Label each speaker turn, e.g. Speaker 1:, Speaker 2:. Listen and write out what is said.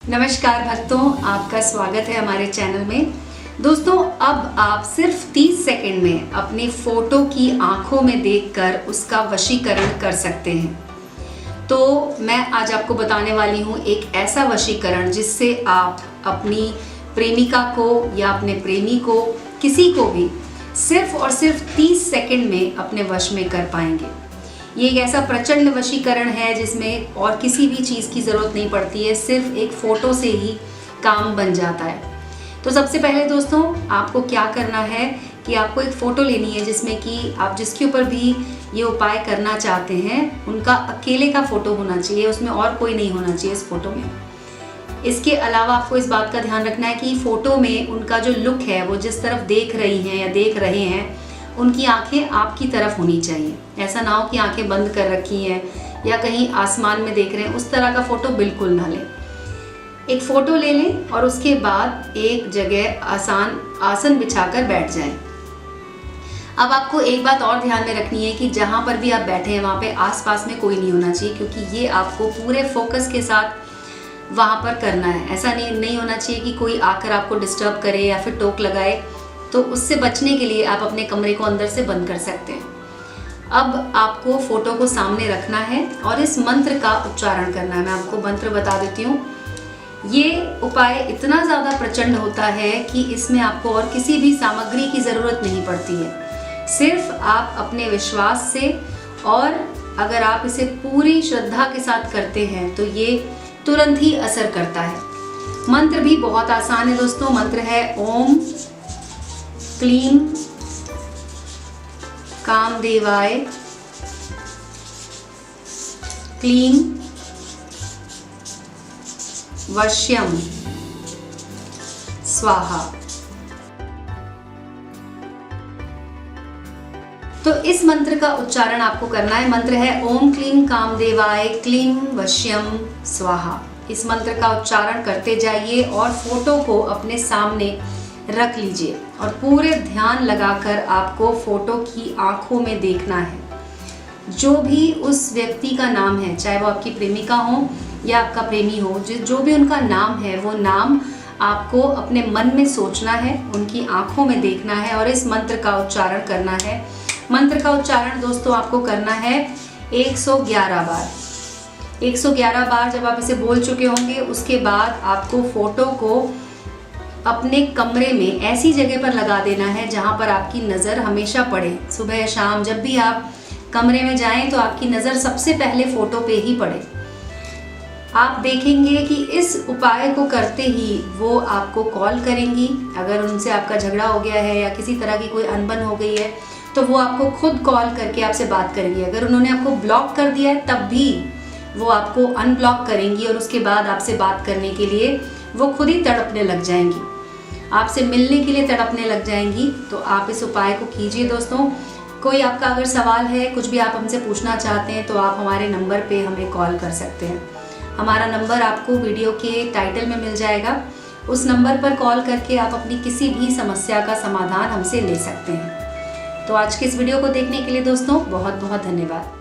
Speaker 1: नमस्कार भक्तों, आपका स्वागत है हमारे चैनल में। दोस्तों, अब आप सिर्फ 30 सेकंड में अपनी फोटो की आंखों में देखकर उसका वशीकरण कर सकते हैं। तो मैं आज आपको बताने वाली हूँ एक ऐसा वशीकरण जिससे आप अपनी प्रेमिका को या अपने प्रेमी को, किसी को भी सिर्फ और सिर्फ 30 सेकंड में अपने वश में कर पाएंगे। ये एक ऐसा प्रचंड वशीकरण है जिसमें और किसी भी चीज़ की ज़रूरत नहीं पड़ती है, सिर्फ एक फ़ोटो से ही काम बन जाता है। तो सबसे पहले दोस्तों, आपको क्या करना है कि आपको एक फ़ोटो लेनी है जिसमें कि आप जिसके ऊपर भी ये उपाय करना चाहते हैं उनका अकेले का फ़ोटो होना चाहिए, उसमें और कोई नहीं होना चाहिए इस फ़ोटो में। इसके अलावा आपको इस बात का ध्यान रखना है कि फ़ोटो में उनका जो लुक है, वो जिस तरफ देख रही हैं या देख रहे हैं, उनकी आंखें आपकी तरफ होनी चाहिए। ऐसा ना हो कि आंखें बंद कर रखी हैं या कहीं आसमान में देख रहे हैं, उस तरह का फ़ोटो बिल्कुल ना लें। एक फ़ोटो ले लें और उसके बाद एक जगह आसन बिछाकर बैठ जाएं। अब आपको एक बात और ध्यान में रखनी है कि जहाँ पर भी आप बैठे हैं वहाँ पे आसपास में कोई नहीं होना चाहिए, क्योंकि ये आपको पूरे फोकस के साथ वहाँ पर करना है। ऐसा नहीं होना चाहिए कि कोई आकर आपको डिस्टर्ब करे या फिर टोक लगाए। तो उससे बचने के लिए आप अपने कमरे को अंदर से बंद कर सकते हैं। अब आपको फोटो को सामने रखना है और इस मंत्र का उच्चारण करना है। मैं आपको मंत्र बता देती हूँ। ये उपाय इतना ज़्यादा प्रचंड होता है कि इसमें आपको और किसी भी सामग्री की ज़रूरत नहीं पड़ती है। सिर्फ आप अपने विश्वास से, और अगर आप इसे पूरी श्रद्धा के साथ करते हैं तो ये तुरंत ही असर करता है। मंत्र भी बहुत आसान है दोस्तों। मंत्र है ओम क्लीं कामदेवाय क्लीं वश्यम स्वाहा। तो इस मंत्र का उच्चारण आपको करना है। मंत्र है ओम क्लीं कामदेवाय क्लीं वश्यम स्वाहा। इस मंत्र का उच्चारण करते जाइए और फोटो को अपने सामने रख लीजिए और पूरे ध्यान लगाकर आपको फोटो की आंखों में देखना है। जो भी उस व्यक्ति का नाम है, चाहे वो आपकी प्रेमिका हो या आपका प्रेमी हो, जो भी उनका नाम है, वो नाम आपको अपने मन में सोचना है, उनकी आंखों में देखना है और इस मंत्र का उच्चारण करना है। मंत्र का उच्चारण दोस्तों आपको करना है 111 बार। 111 बार जब आप इसे बोल चुके होंगे, उसके बाद आपको फोटो को अपने कमरे में ऐसी जगह पर लगा देना है जहां पर आपकी नज़र हमेशा पड़े। सुबह शाम जब भी आप कमरे में जाएं तो आपकी नज़र सबसे पहले फ़ोटो पे ही पड़े। आप देखेंगे कि इस उपाय को करते ही वो आपको कॉल करेंगी। अगर उनसे आपका झगड़ा हो गया है या किसी तरह की कोई अनबन हो गई है तो वो आपको खुद कॉल करके आपसे बात करेंगी। अगर उन्होंने आपको ब्लॉक कर दिया है तब भी वो आपको अनब्लॉक करेंगी और उसके बाद आपसे बात करने के लिए वो खुद ही तड़पने लग जाएंगी, आपसे मिलने के लिए तड़पने लग जाएंगी। तो आप इस उपाय को कीजिए दोस्तों। कोई आपका अगर सवाल है, कुछ भी आप हमसे पूछना चाहते हैं तो आप हमारे नंबर पे हमें कॉल कर सकते हैं। हमारा नंबर आपको वीडियो के टाइटल में मिल जाएगा। उस नंबर पर कॉल करके आप अपनी किसी भी समस्या का समाधान हमसे ले सकते हैं। तो आज के इस वीडियो को देखने के लिए दोस्तों बहुत बहुत धन्यवाद।